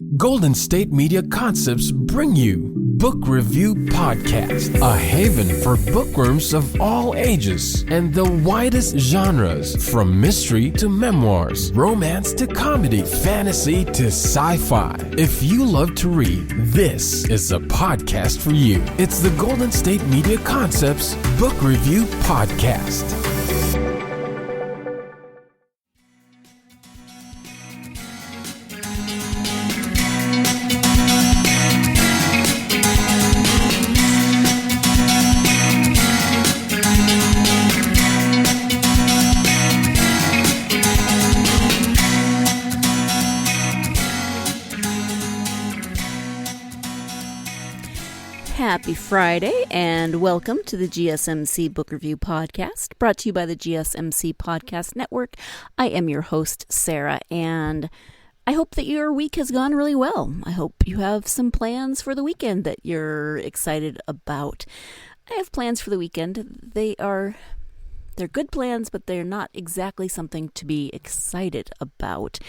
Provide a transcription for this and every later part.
Golden State Media Concepts bring you Book Review Podcast, a haven for bookworms of all ages and the widest genres, from mystery to memoirs, romance to comedy, fantasy to sci-fi. If you love to read, this is a podcast for you. It's the Golden State Media Concepts Book Review Podcast. Happy Friday and welcome to the GSMC Book Review Podcast, brought to you by the GSMC Podcast Network. I am your host, Sarah, and I hope that your week has gone really well. I hope you have some plans for the weekend that you're excited about. I have plans for the weekend. They're good plans, but they're not exactly something to be excited about.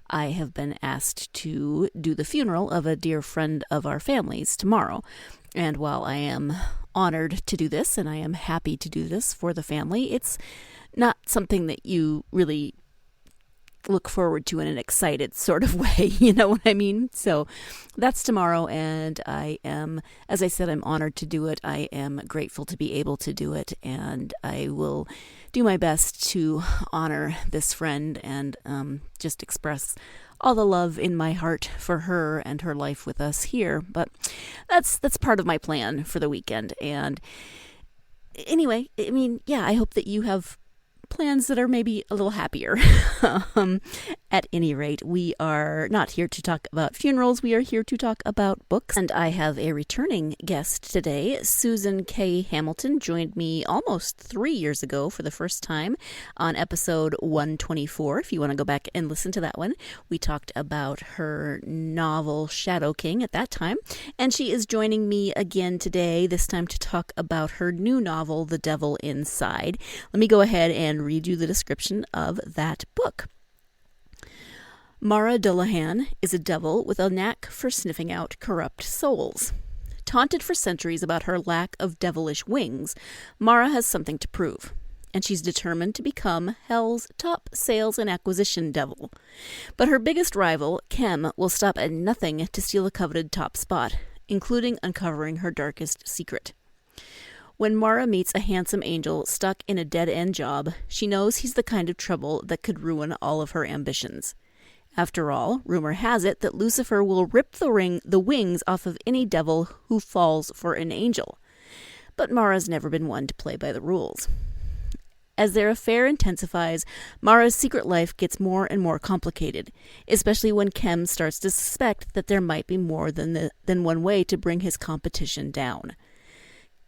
I have been asked to do the funeral of a dear friend of our family's tomorrow. And while I am honored to do this, and I am happy to do this for the family, it's not something that you really look forward to in an excited sort of way, you know what I mean? So that's tomorrow, and I am, as I said, I'm honored to do it. I am grateful to be able to do it, and I will do my best to honor this friend and just express all the love in my heart for her and her life with us here. But that's part of my plan for the weekend. And anyway, I mean, yeah, I hope that you have plans that are maybe a little happier. At any rate, we are not here to talk about funerals. We are here to talk about books. And I have a returning guest today. Susan K. Hamilton joined me almost 3 years ago for the first time on episode 124. If you want to go back and listen to that one, we talked about her novel Shadow King at that time. And she is joining me again today, this time to talk about her new novel, The Devil Inside. Let me go ahead and read you the description of that book. Mara Dullahan is a devil with a knack for sniffing out corrupt souls. Taunted for centuries about her lack of devilish wings, Mara has something to prove, and she's determined to become Hell's top sales and acquisition devil. But her biggest rival, Kem, will stop at nothing to steal a coveted top spot, including uncovering her darkest secret. When Mara meets a handsome angel stuck in a dead-end job, she knows he's the kind of trouble that could ruin all of her ambitions. After all, rumor has it that Lucifer will rip the wings off of any devil who falls for an angel. But Mara's never been one to play by the rules. As their affair intensifies, Mara's secret life gets more and more complicated, especially when Kem starts to suspect that there might be more than one way to bring his competition down.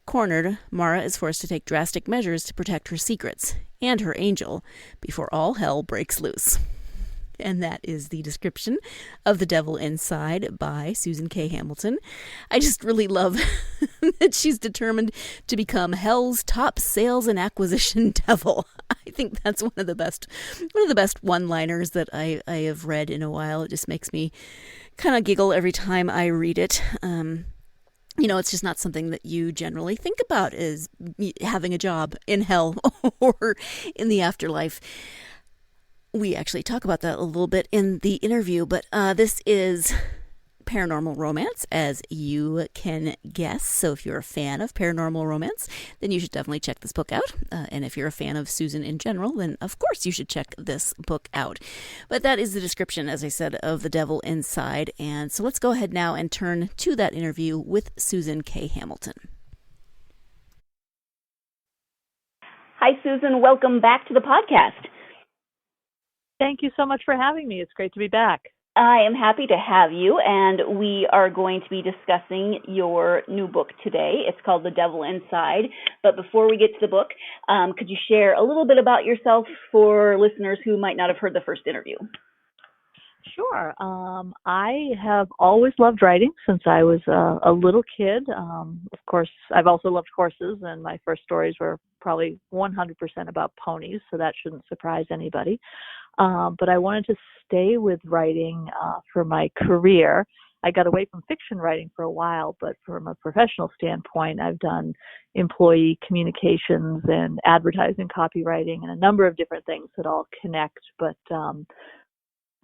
Cornered, Mara is forced to take drastic measures to protect her secrets and her angel before all hell breaks loose. And that is the description of The Devil Inside by Susan K. Hamilton. I just really love that she's determined to become Hell's top sales and acquisition devil. I think that's one of the best one-liners that I have read in a while. It just makes me kind of giggle every time I read it. It's just not something that you generally think about, is having a job in hell or in the afterlife. We actually talk about that a little bit in the interview, but this is paranormal romance, as you can guess. So if you're a fan of paranormal romance, then you should definitely check this book out. And if you're a fan of Susan in general, then of course you should check this book out. But that is the description, as I said, of The Devil Inside. And so let's go ahead now and turn to that interview with Susan K. Hamilton. Hi, Susan. Welcome back to the podcast. Thank you so much for having me. It's great to be back. I am happy to have you, and we are going to be discussing your new book today. It's called The Devil Inside. But before we get to the book, could you share a little bit about yourself for listeners who might not have heard the first interview? Sure. I have always loved writing since I was a little kid. Of course, I've also loved horses, and my first stories were probably 100% about ponies, so that shouldn't surprise anybody. but I wanted to stay with writing for my career. I got away from fiction writing for a while, but from a professional standpoint, I've done employee communications and advertising copywriting and a number of different things that all connect. But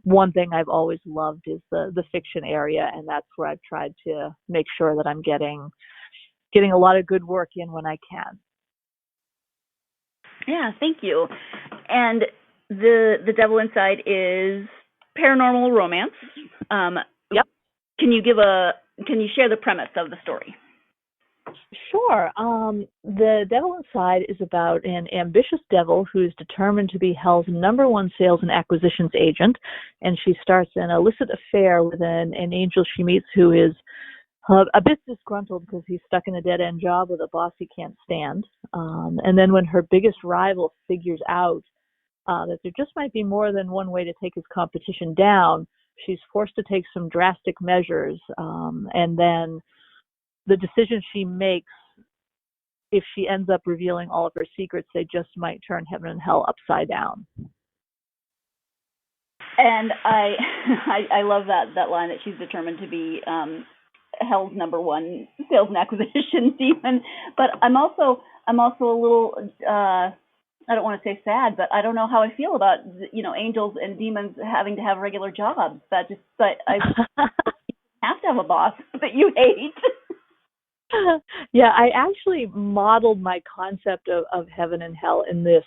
one thing I've always loved is the fiction area, and that's where I've tried to make sure that I'm getting a lot of good work in when I can. Yeah, thank you. And the Devil Inside is paranormal romance. Yep. Can you share the premise of the story? Sure. The Devil Inside is about an ambitious devil who's determined to be hell's #1 sales and acquisitions agent, and she starts an illicit affair with an angel she meets who is a bit disgruntled because he's stuck in a dead-end job with a boss he can't stand. And then when her biggest rival figures out that there just might be more than one way to take his competition down, she's forced to take some drastic measures. And then the decision she makes, if she ends up revealing all of her secrets, they just might turn heaven and hell upside down. And I love that line that she's determined to be hell's #1 sales and acquisition demon. But I'm also a little I don't want to say sad, but I don't know how I feel about angels and demons having to have regular jobs. I have to have a boss that you hate. Yeah, I actually modeled my concept of heaven and hell in this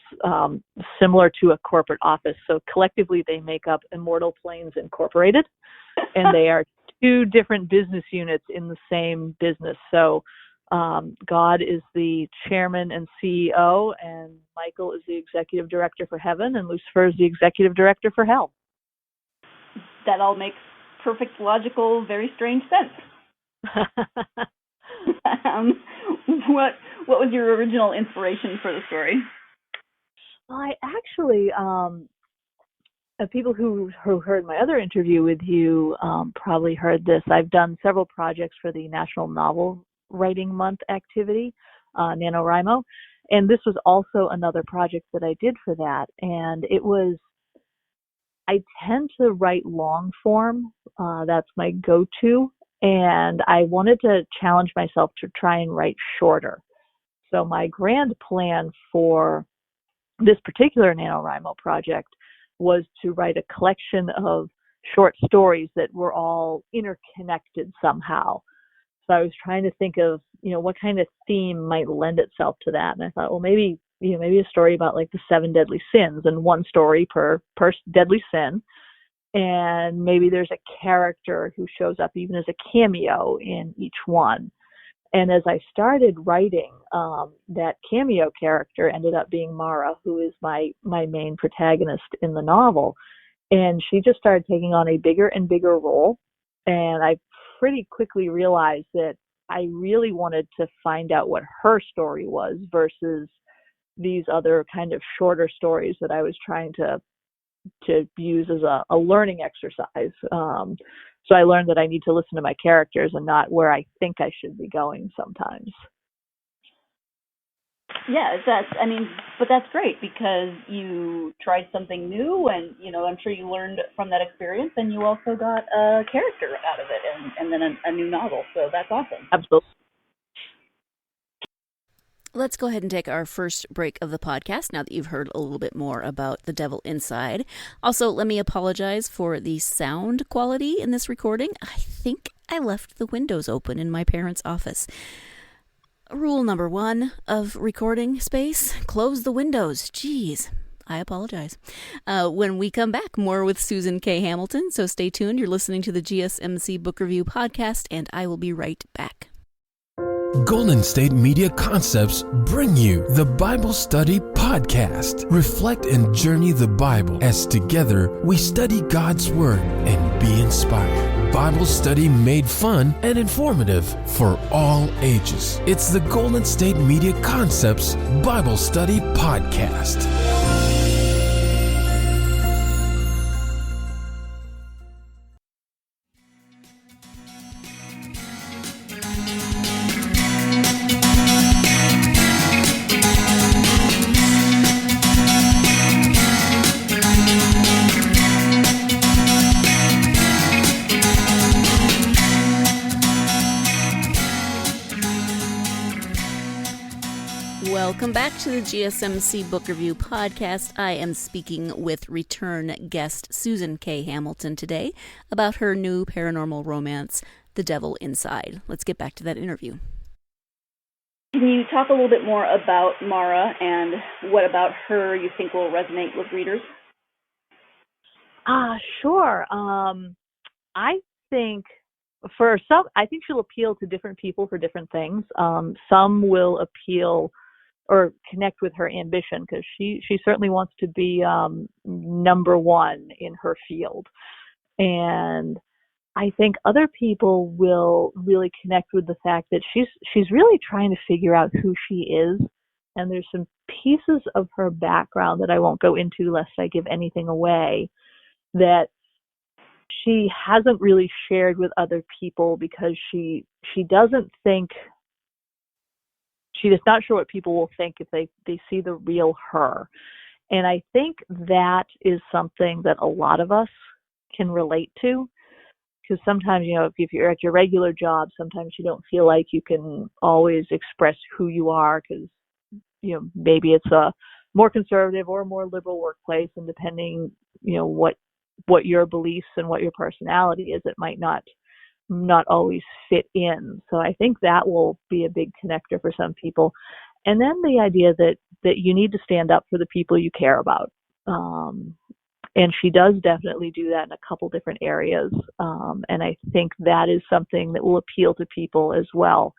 similar to a corporate office. So collectively they make up Immortal Planes Incorporated, and they are 2 different business units in the same business. So God is the chairman and CEO, and Michael is the executive director for heaven, and Lucifer is the executive director for hell. That all makes perfect, logical, very strange sense. What was your original inspiration for the story? Well, I actually, people who heard my other interview with you probably heard this. I've done several projects for the National Novel Writing Month activity, NaNoWriMo, and this was also another project that I did for that. And I tend to write long form. That's my go-to. And I wanted to challenge myself to try and write shorter. So my grand plan for this particular NaNoWriMo project was to write a collection of short stories that were all interconnected somehow. So I was trying to think of, what kind of theme might lend itself to that. And I thought, well, maybe a story about like the 7 deadly sins, and one story per deadly sin. And maybe there's a character who shows up even as a cameo in each one. And as I started writing, that cameo character ended up being Mara, who is my main protagonist in the novel. And she just started taking on a bigger and bigger role. And I pretty quickly realized that I really wanted to find out what her story was versus these other kind of shorter stories that I was trying to use as a learning exercise. So I learned that I need to listen to my characters and not where I think I should be going sometimes. Yeah, but that's great because you tried something new, and I'm sure you learned from that experience, and you also got a character out of it, and then a new novel. So that's awesome. Absolutely. Let's go ahead and take our first break of the podcast now that you've heard a little bit more about The Devil Inside. Also, let me apologize for the sound quality in this recording. I think I left the windows open in my parents' office. Rule number 1 of recording space, close the windows. Jeez, I apologize. When we come back, more with Susan K. Hamilton, so stay tuned. You're listening to the GSMC Book Review Podcast, and I will be right back. Golden State Media Concepts bring you the Bible Study Podcast. Reflect and journey the Bible as together we study God's Word and be inspired. Bible study made fun and informative for all ages. It's the Golden State Media Concepts Bible Study Podcast. Welcome back to the GSMC Book Review Podcast. I am speaking with return guest Susan K. Hamilton today about her new paranormal romance, The Devil Inside. Let's get back to that interview. Can you talk a little bit more about Mara and what about her you think will resonate with readers? Sure. I think I think she'll appeal to different people for different things. Some will appeal or connect with her ambition because she certainly wants to be number one in her field. And I think other people will really connect with the fact that she's really trying to figure out who she is. And there's some pieces of her background that I won't go into lest I give anything away that she hasn't really shared with other people because she doesn't think, she is not sure what people will think if they see the real her. And I think that is something that a lot of us can relate to, because sometimes, if you're at your regular job, sometimes you don't feel like you can always express who you are because, maybe it's a more conservative or more liberal workplace, and depending, what your beliefs and what your personality is, it might not always fit in. So I think that will be a big connector for some people. And then the idea that you need to stand up for the people you care about. And she does definitely do that in a couple different areas. And I think that is something that will appeal to people as well.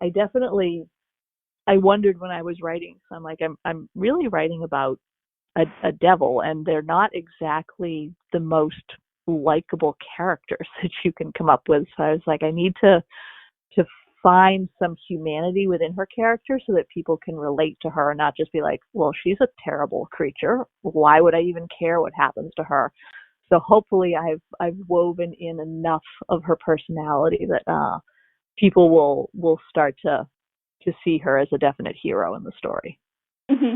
I wondered when I was writing, so I'm like, I'm really writing about a devil, and they're not exactly the most likable characters that you can come up with. So I was like, I need to find some humanity within her character so that people can relate to her and not just be like, well, she's a terrible creature. Why would I even care what happens to her? So hopefully I've woven in enough of her personality that people will start to see her as a definite hero in the story. Mm-hmm.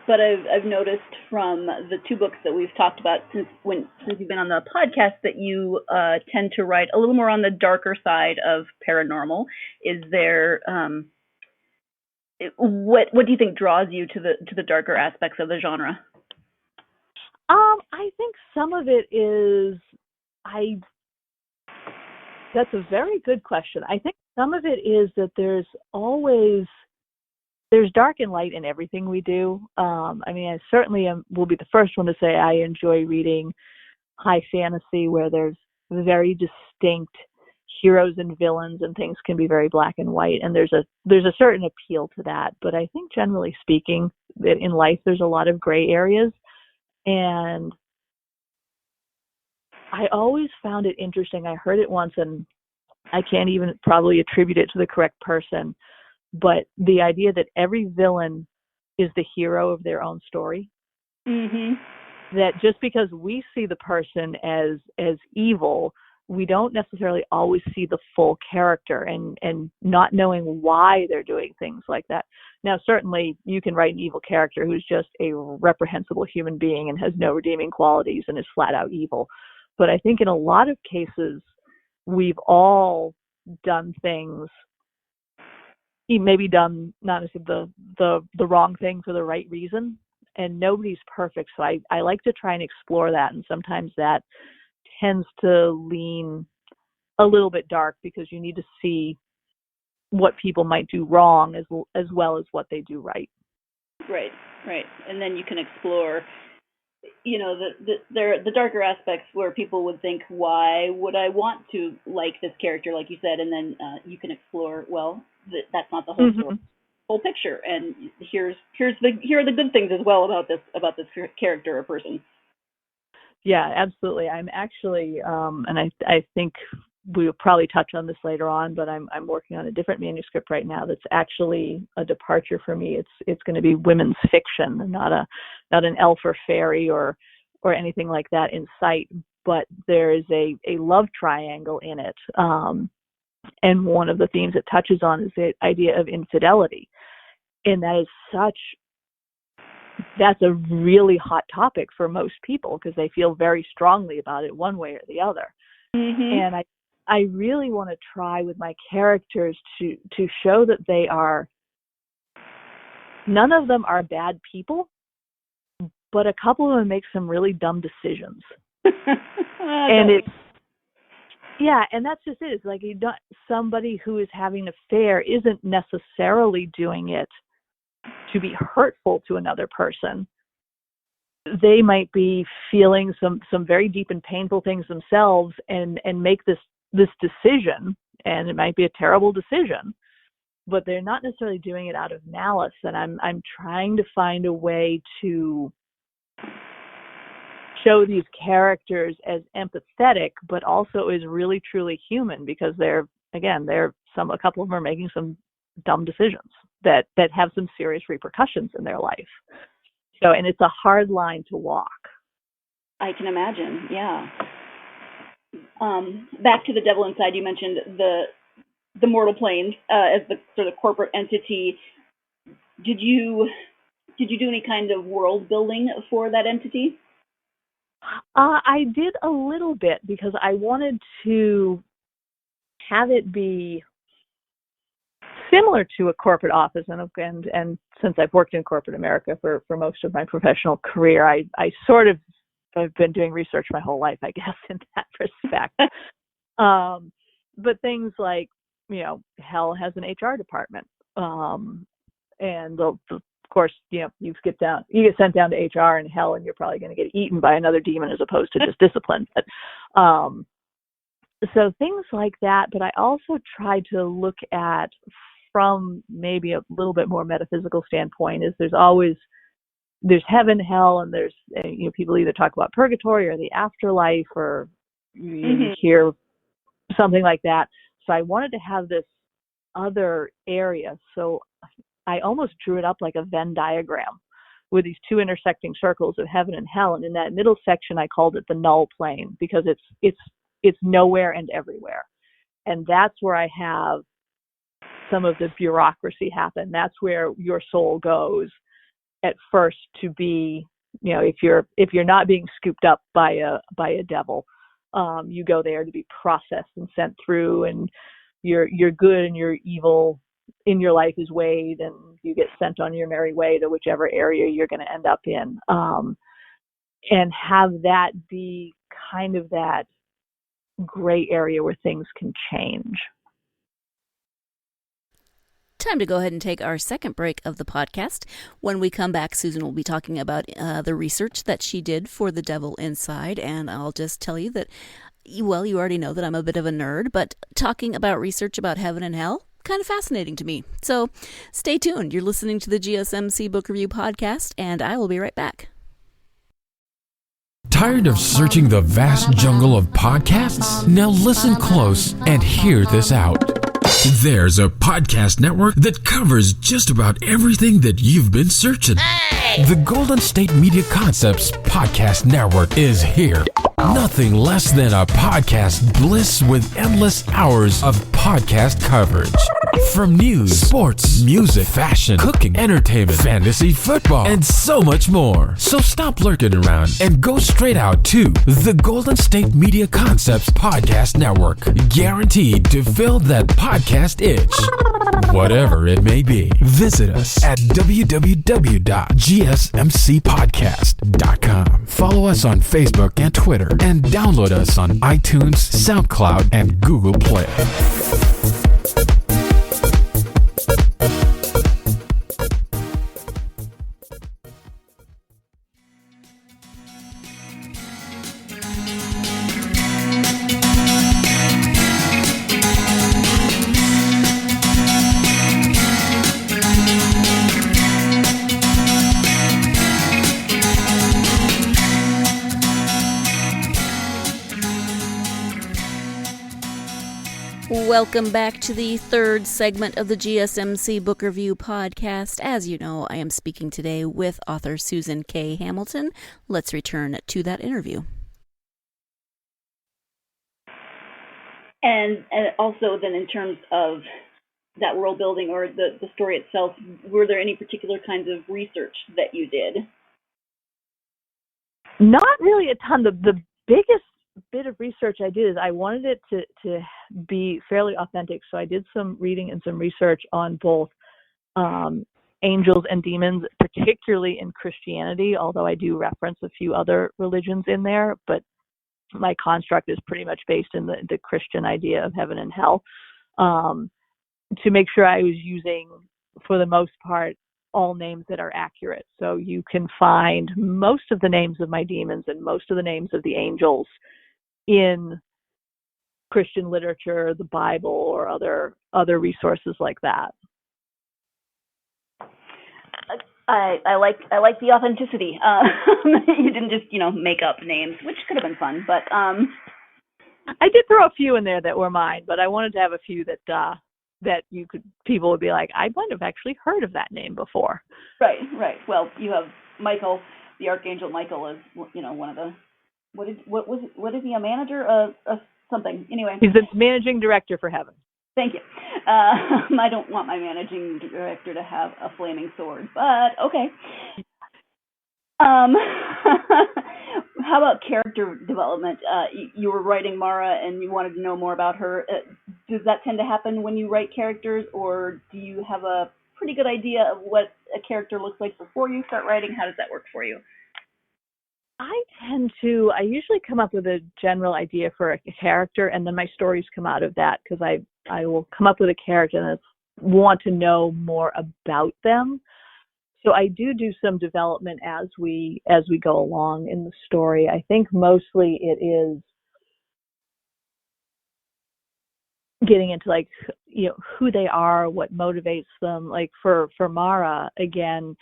But I've noticed from the two books that we've talked about since you've been on the podcast that you tend to write a little more on the darker side of paranormal. Is there what do you think draws you to the darker aspects of the genre? I think some of it is that's a very good question. I think some of it is that there's dark and light in everything we do. I certainly will be the first one to say I enjoy reading high fantasy where there's very distinct heroes and villains and things can be very black and white. And there's a certain appeal to that. But I think generally speaking that in life, there's a lot of gray areas. And I always found it interesting. I heard it once and I can't even probably attribute it to the correct person, but the idea that every villain is the hero of their own story. Mm-hmm. That just because we see the person as evil, we don't necessarily always see the full character and not knowing why they're doing things like that. Now, certainly you can write an evil character who's just a reprehensible human being and has no redeeming qualities and is flat out evil. But I think in a lot of cases, we've all done things, maybe done not necessarily the wrong thing for the right reason, and nobody's perfect. So I like to try and explore that, and sometimes that tends to lean a little bit dark because you need to see what people might do wrong as well as what they do right. Right. And then you can explore, the darker aspects where people would think, why would I want to like this character, like you said, and then you can explore, well, that's not the whole story, whole picture, and here are the good things as well about this character or person. Yeah, absolutely. I'm actually, and I think we'll probably touch on this later on, but I'm working on a different manuscript right now that's actually a departure for me. It's going to be women's fiction, not an elf or fairy or anything like that in sight, but there is a love triangle in it. And one of the themes it touches on is the idea of infidelity. And that's a really hot topic for most people because they feel very strongly about it one way or the other. Mm-hmm. And I really want to try with my characters to show that they are none of them are bad people, but a couple of them make some really dumb decisions. And it's, yeah, and that's just it. It's like somebody who is having an affair isn't necessarily doing it to be hurtful to another person. They might be feeling some very deep and painful things themselves and make this decision, and it might be a terrible decision, but they're not necessarily doing it out of malice. And I'm trying to find a way to show these characters as empathetic, but also as really truly human, because a couple of them are making some dumb decisions that have some serious repercussions in their life. So, and it's a hard line to walk. I can imagine, yeah. Back to the Devil Inside, you mentioned the mortal plane as the sort of corporate entity. Did you do any kind of world building for that entity? I did a little bit, because I wanted to have it be similar to a corporate office, and since I've worked in corporate America for most of my professional career, I've been doing research my whole life, I guess, in that respect. But things like, Hell has an HR department, and of course, you get sent down to HR in Hell, and you're probably going to get eaten by another demon as opposed to just disciplined. But so things like that. But I also tried to look at, from maybe a little bit more metaphysical standpoint, is there's heaven, hell, and there's people either talk about purgatory or the afterlife, or you hear something like that. So I wanted to have this other area. So I almost drew it up like a Venn diagram with these two intersecting circles of heaven and hell. And in that middle section, I called it the null plane, because it's nowhere and everywhere. And that's where I have some of the bureaucracy happen. That's where your soul goes at first to be, if you're not being scooped up by a devil, you go there to be processed and sent through, and your good and your evil in your life is weighed, and you get sent on your merry way to whichever area you're going to end up in, and have that be kind of that gray area where things can change. Time to go ahead and take our second break of the podcast. When we come back, Susan will be talking about the research that she did for The Devil Inside, and I'll just tell you that, well, you already know that I'm a bit of a nerd, but talking about research about heaven and hell, kind of fascinating to me. So stay tuned. You're listening to the GSMC Book Review Podcast, and I will be right back. Tired of searching the vast jungle of podcasts? Now listen close and hear this out. There's a podcast network that covers just about everything that you've been searching. Hey! The Golden State Media Concepts Podcast Network is here. Nothing less than a podcast bliss with endless hours of podcast coverage. From news, sports, music, fashion, cooking, entertainment, fantasy, football, and so much more. So stop lurking around and go straight out to the Golden State Media Concepts Podcast Network. Guaranteed to fill that podcast itch. Whatever it may be. Visit us at www.gsmcpodcast.com. Follow us on Facebook and Twitter, and download us on iTunes, SoundCloud, and Google Play. Welcome back to the third segment of the GSMC Book Review Podcast. As you know, I am speaking today with author Susan K. Hamilton. Let's return to that interview. And also then in terms of that world building or the story itself, were there any particular kinds of research that you did? Not really a ton. The biggest bit of research I did is I wanted it to be fairly authentic. So I did some reading and some research on both angels and demons, particularly in Christianity, although I do reference a few other religions in there, but my construct is pretty much based in the Christian idea of heaven and hell, to make sure I was using, for the most part, all names that are accurate. So you can find most of the names of my demons and most of the names of the angels in Christian literature, the Bible, or other resources like that. I like the authenticity. You didn't just make up names, which could have been fun, but I did throw a few in there that were mine, but I wanted to have a few that people would be like, I might have actually heard of that name before. Right. Well, you have Michael, the Archangel Michael, is one of the what is he, a manager of something? Anyway, he's the managing director for heaven. Thank you. I don't want my managing director to have a flaming sword, but okay. How about character development? You were writing Mara and you wanted to know more about her. Does that tend to happen when you write characters, or do you have a pretty good idea of what a character looks like before you start writing? How does that work for you? I usually come up with a general idea for a character, and then my stories come out of that, because I will come up with a character and want to know more about them. So I do some development as we go along in the story. I think mostly it is getting into who they are, what motivates them. Like for Mara, again,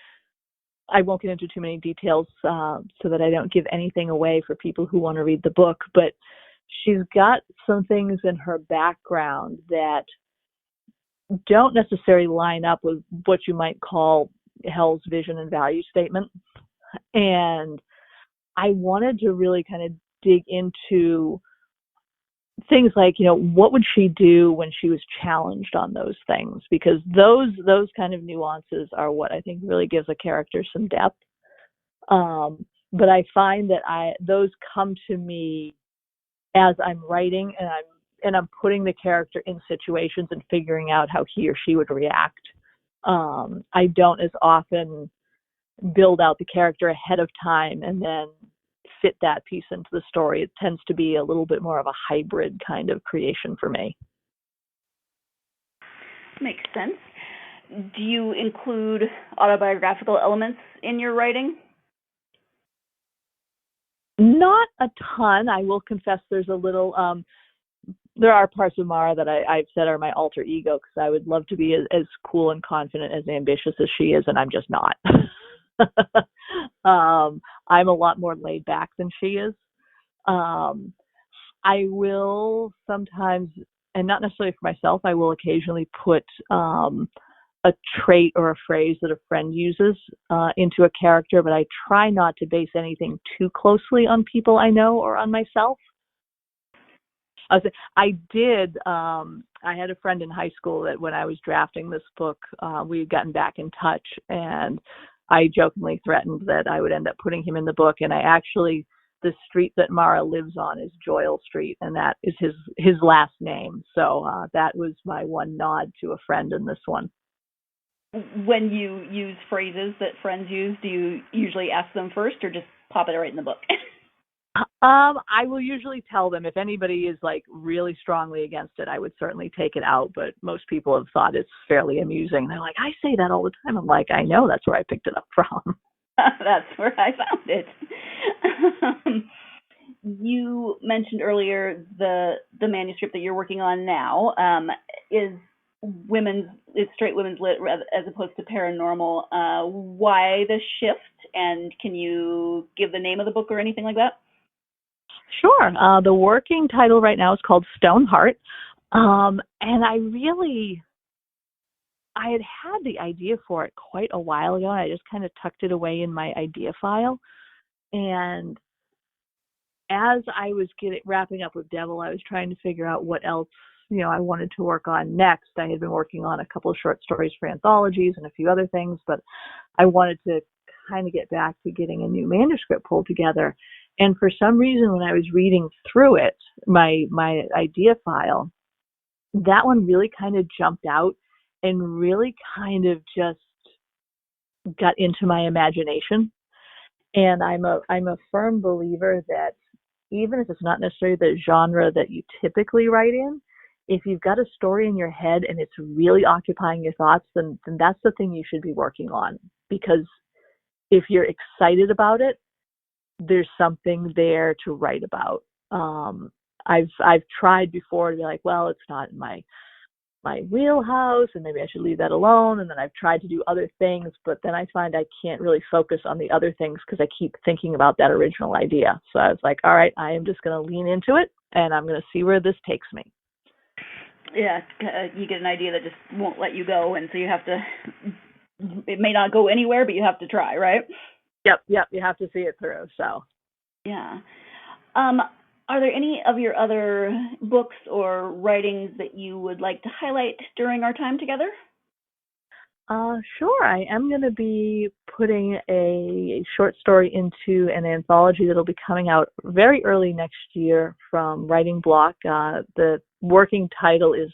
I won't get into too many details so that I don't give anything away for people who want to read the book, but she's got some things in her background that don't necessarily line up with what you might call Hell's vision and value statement. And I wanted to really kind of dig into things like, what would she do when she was challenged on those things? Because those kind of nuances are what I think really gives a character some depth. But I find that those come to me as I'm writing, and I'm putting the character in situations and figuring out how he or she would react. I don't as often build out the character ahead of time and then fit that piece into the story. It tends to be a little bit more of a hybrid kind of creation for me. Makes sense. Do you include autobiographical elements in your writing? Not a ton. I will confess there's a little, there are parts of Mara that I've said are my alter ego, because I would love to be as cool and confident, as ambitious as she is, and I'm just not. I'm a lot more laid back than she is. I will sometimes, and not necessarily for myself, I will occasionally put a trait or a phrase that a friend uses into a character, but I try not to base anything too closely on people I know or on myself. I had a friend in high school that when I was drafting this book, we had gotten back in touch, and I jokingly threatened that I would end up putting him in the book. And the street that Mara lives on is Joyle Street, and that is his last name. So that was my one nod to a friend in this one. When you use phrases that friends use, do you usually ask them first, or just pop it right in the book? I will usually tell them. If anybody is really strongly against it, I would certainly take it out, but most people have thought it's fairly amusing. They're like, I say that all the time. I'm like, I know, that's where I picked it up from. That's where I found it. You mentioned earlier the manuscript that you're working on now is straight women's lit as opposed to paranormal. Why the shift? And can you give the name of the book or anything like that? Sure. The working title right now is called Stoneheart. And I had the idea for it quite a while ago, and I just kind of tucked it away in my idea file. And as I was wrapping up with Devil, I was trying to figure out what else, I wanted to work on next. I had been working on a couple of short stories for anthologies and a few other things, but I wanted to kind of get back to getting a new manuscript pulled together. And for some reason, when I was reading through it, my idea file, that one really kind of jumped out and really kind of just got into my imagination. And I'm a firm believer that even if it's not necessarily the genre that you typically write in, if you've got a story in your head and it's really occupying your thoughts, then that's the thing you should be working on. Because if you're excited about it, there's something there to write about. I've tried before to be like, well, it's not in my wheelhouse and maybe I should leave that alone. And then I've tried to do other things, but then I find I can't really focus on the other things because I keep thinking about that original idea. So I was like, all right, I am just going to lean into it and I'm going to see where this takes me. Yeah, you get an idea that just won't let you go, and so you have to, it may not go anywhere, but you have to try, right? Yep, you have to see it through, so. Yeah. Are there any of your other books or writings that you would like to highlight during our time together? Sure. I am going to be putting a short story into an anthology that'll be coming out very early next year from Writing Block. The working title is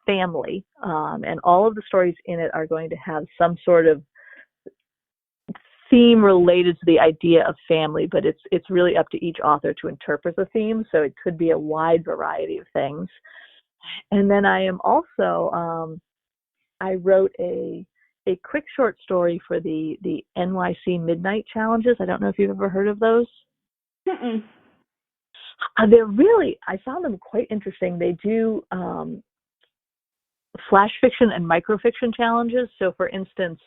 Family, and all of the stories in it are going to have some sort of theme related to the idea of family, but it's really up to each author to interpret the theme, so it could be a wide variety of things. And then I am also I wrote a quick short story for the NYC Midnight Challenges. I don't know if you've ever heard of those. Mm-mm. They're really, I found them quite interesting. They do flash fiction and microfiction challenges. So for instance,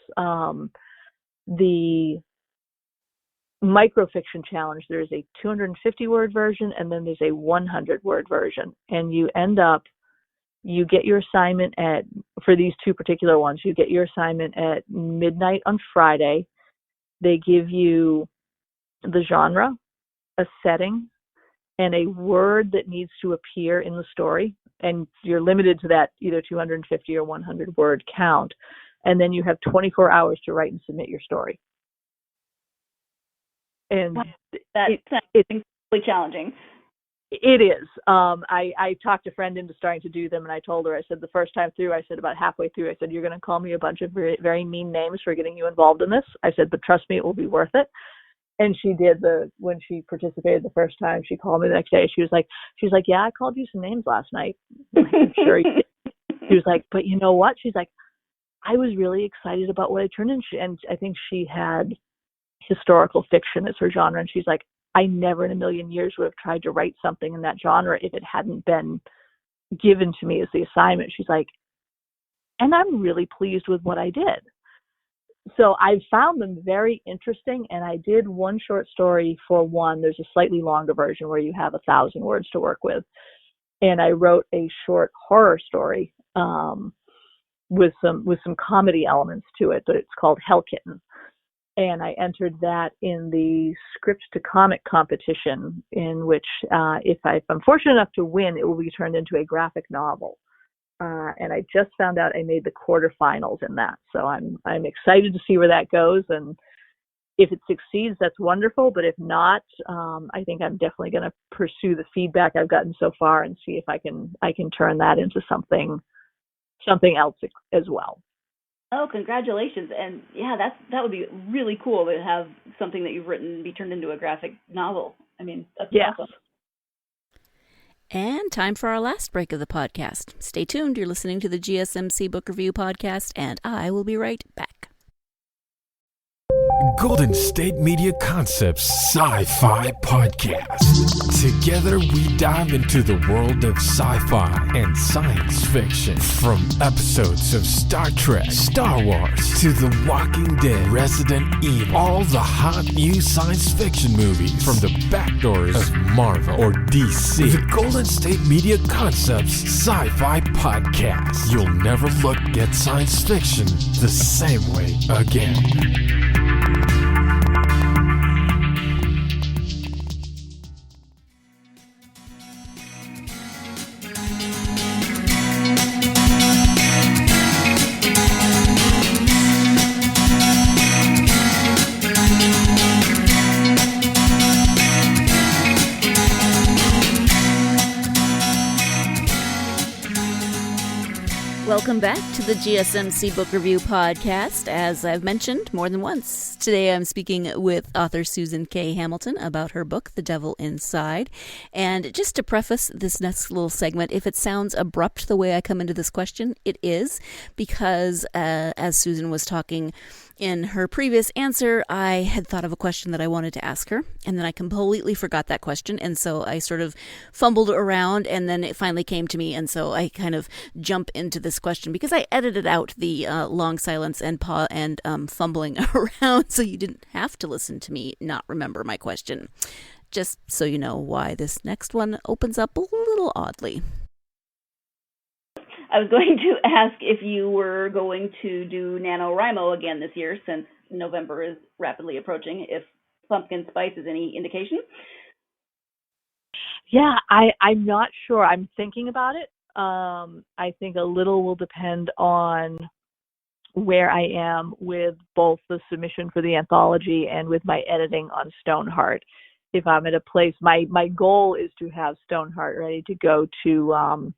the microfiction challenge, there's a 250 word version and then there's a 100 word version. And you get your assignment for these two particular ones, you get your assignment at midnight on Friday. They give you the genre, a setting, and a word that needs to appear in the story. And you're limited to that either 250 or 100 word count. And then you have 24 hours to write and submit your story. And that's incredibly challenging. It is. I talked a friend into starting to do them, and I told her, I said, the first time through, I said, about halfway through, I said, you're going to call me a bunch of very, very mean names for getting you involved in this. I said, but trust me, it will be worth it. And she did. When she participated the first time, she called me the next day. She was like, yeah, I called you some names last night. I'm sure you did. She was like, but you know what? She's like, I was really excited about what I turned in. And I think she had historical fiction as her genre. And she's like, I never in a million years would have tried to write something in that genre if it hadn't been given to me as the assignment. She's like, and I'm really pleased with what I did. So I found them very interesting, and I did one short story for one. There's a slightly longer version where you have 1,000 words to work with. And I wrote a short horror story with some comedy elements to it, but it's called Hell Kitten. And I entered that in the script to comic competition, in which if I'm fortunate enough to win, it will be turned into a graphic novel. And I just found out I made the quarterfinals in that. So I'm excited to see where that goes. And if it succeeds, that's wonderful. But if not, I think I'm definitely going to pursue the feedback I've gotten so far and see if I can turn that into something else as well. Oh, congratulations. And yeah, that would be really cool to have something that you've written be turned into a graphic novel. I mean, that's awesome. And time for our last break of the podcast. Stay tuned. You're listening to the GSMC Book Review Podcast, and I will be right back. Golden State Media Concepts Sci-Fi Podcast. Together we dive into the world of sci-fi and science fiction. From episodes of Star Trek, Star Wars, to The Walking Dead, Resident Evil, all the hot new science fiction movies from the backdoors of Marvel or DC. The Golden State Media Concepts Sci-Fi Podcast. You'll never look at science fiction the same way again. Welcome back to the GSMC Book Review Podcast. As I've mentioned more than once, today I'm speaking with author Susan K. Hamilton about her book, The Devil Inside. And just to preface this next little segment, if it sounds abrupt the way I come into this question, it is because, as Susan was talking in her previous answer, I had thought of a question that I wanted to ask her, and then I completely forgot that question, and so I sort of fumbled around, and then it finally came to me, and so I kind of jump into this question because I edited out the long silence and fumbling around, so you didn't have to listen to me not remember my question. Just so you know why this next one opens up a little oddly. I was going to ask if you were going to do NaNoWriMo again this year, since November is rapidly approaching, if pumpkin spice is any indication. Yeah, I'm not sure. I'm thinking about it. I think a little will depend on where I am with both the submission for the anthology and with my editing on Stoneheart. If I'm at a place, my goal is to have Stoneheart ready to go to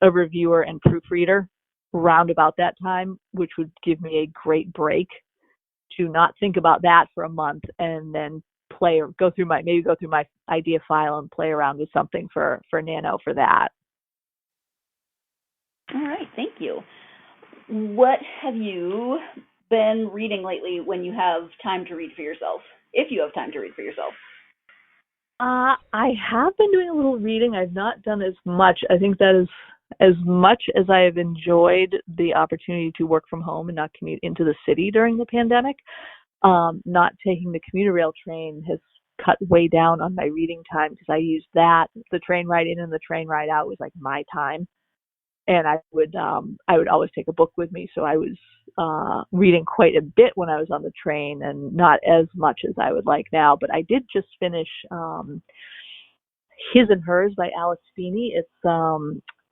a reviewer and proofreader round about that time, which would give me a great break to not think about that for a month and then go through my idea file and play around with something for Nano for that. All right, thank you. What have you been reading lately when you have time to read for yourself, if you have time to read for yourself? I have been doing a little reading. I've not done as much. I think that is, as much as I have enjoyed the opportunity to work from home and not commute into the city during the pandemic, not taking the commuter rail train has cut way down on my reading time because I used that. The train ride in and the train ride out was like my time. And I would always take a book with me. So I was reading quite a bit when I was on the train and not as much as I would like now. But I did just finish His and Hers by Alex Feeney. It's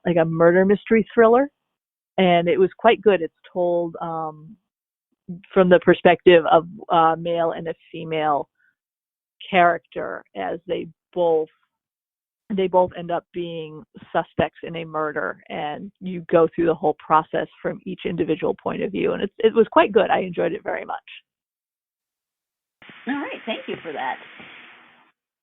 like a murder mystery thriller. And it was quite good. It's told from the perspective of a male and a female character, as they both end up being suspects in a murder, and you go through the whole process from each individual point of view, and it was quite good. I enjoyed it very much. All right, thank you for that.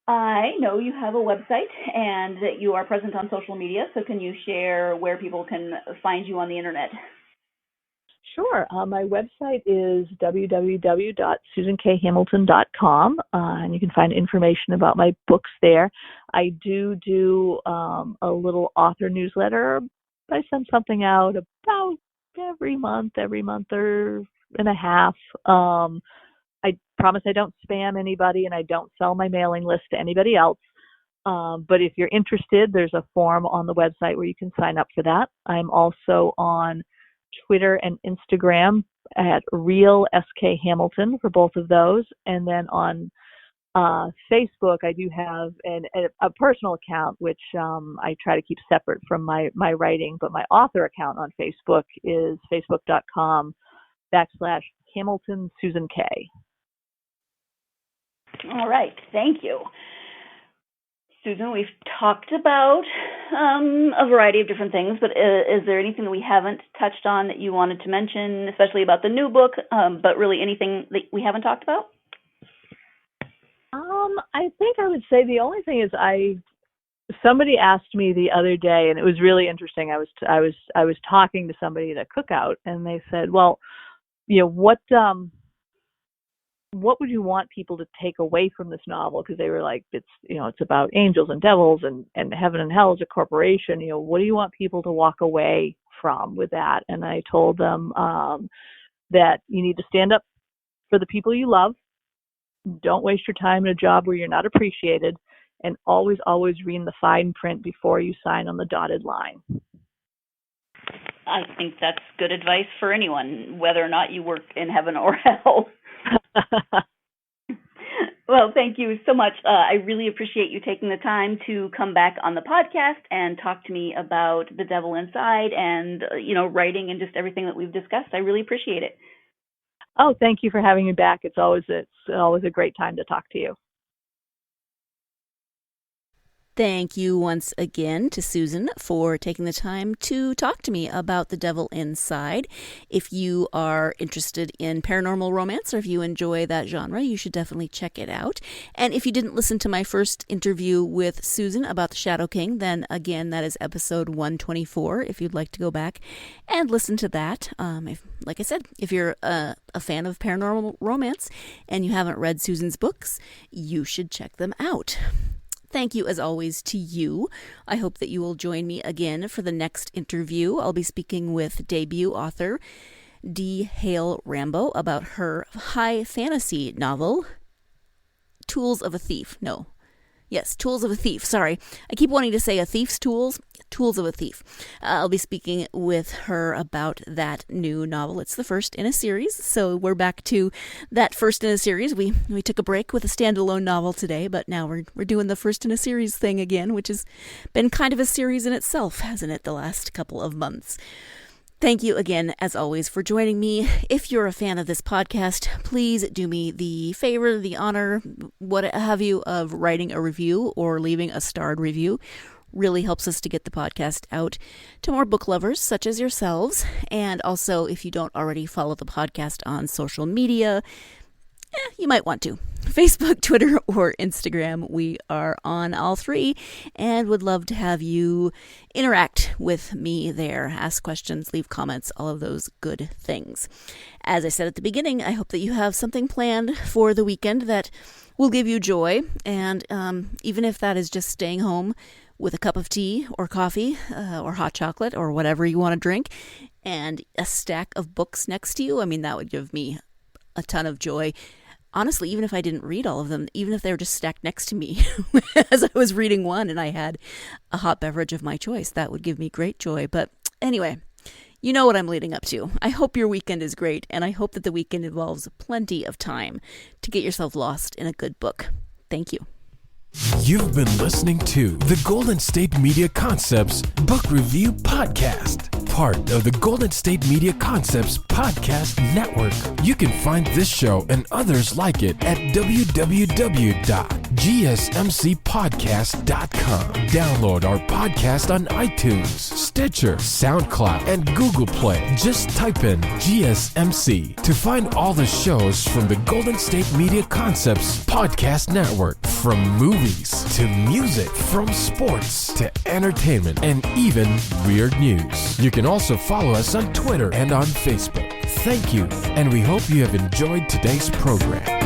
I know you have a website and that you are present on social media, so can you share where people can find you on the internet? Sure. My website is www.susankhamilton.com, and you can find information about my books there. I do a little author newsletter. I send something out about every month or and a half. I promise I don't spam anybody, and I don't sell my mailing list to anybody else. But if you're interested, there's a form on the website where you can sign up for that. I'm also on Twitter and Instagram at Real SK Hamilton for both of those. And then on Facebook, I do have a personal account, which I try to keep separate from my writing. But my author account on Facebook is facebook.com/Hamilton Susan K. All right, thank you. Susan, we've talked about a variety of different things, but is there anything that we haven't touched on that you wanted to mention, especially about the new book, but really anything that we haven't talked about? I think I would say the only thing is somebody asked me the other day, and it was really interesting. I was talking to somebody at a cookout, and they said, "Well, what would you want people to take away from this novel?" Because they were like, it's about angels and devils and heaven and hell as a corporation. What do you want people to walk away from with that? And I told them that you need to stand up for the people you love. Don't waste your time in a job where you're not appreciated, and always read the fine print before you sign on the dotted line. I think that's good advice for anyone, whether or not you work in heaven or hell. Well, thank you so much. I really appreciate you taking the time to come back on the podcast and talk to me about The Devil Inside and, writing and just everything that we've discussed. I really appreciate it. Oh, thank you for having me back. It's always a great time to talk to you. Thank you once again to Susan for taking the time to talk to me about The Devil Inside. If you are interested in paranormal romance or if you enjoy that genre, you should definitely check it out. And if you didn't listen to my first interview with Susan about The Shadow King, then again, that is episode 124, if you'd like to go back and listen to that. Like I said, if you're a fan of paranormal romance and you haven't read Susan's books, you should check them out. Thank you, as always, to you. I hope that you will join me again for the next interview. I'll be speaking with debut author D. Hale Rambo about her high fantasy novel, Tools of a Thief. Tools of a Thief. Sorry. I keep wanting to say a thief's tools. Tools of a Thief. I'll be speaking with her about that new novel. It's the first in a series, so we're back to that first in a series. We took a break with a standalone novel today, but now we're doing the first in a series thing again, which has been kind of a series in itself, hasn't it, the last couple of months. Thank you again, as always, for joining me. If you're a fan of this podcast, please do me the favor, the honor, what have you, of writing a review or leaving a starred review. Really helps us to get the podcast out to more book lovers such as yourselves. And also, if you don't already follow the podcast on social media, you might want to. Facebook, Twitter, or Instagram. We are on all three and would love to have you interact with me there. Ask questions, leave comments, all of those good things. As I said at the beginning, I hope that you have something planned for the weekend that will give you joy. And even if that is just staying home with a cup of tea or coffee or hot chocolate or whatever you want to drink and a stack of books next to you, I mean, that would give me a ton of joy. Honestly, even if I didn't read all of them, even if they were just stacked next to me as I was reading one and I had a hot beverage of my choice, that would give me great joy. But anyway, you know what I'm leading up to. I hope your weekend is great, and I hope that the weekend involves plenty of time to get yourself lost in a good book. Thank you. You've been listening to the Golden State Media Concepts Book Review Podcast, part of the Golden State Media Concepts Podcast Network. You can find this show and others like it at www.gsmcpodcast.com. Download our podcast on iTunes, Stitcher, SoundCloud, and Google Play. Just type in GSMC to find all the shows from the Golden State Media Concepts Podcast Network, from movies to music, from sports to entertainment, and even weird news. You can also follow us on Twitter and on Facebook. Thank you, and we hope you have enjoyed today's program.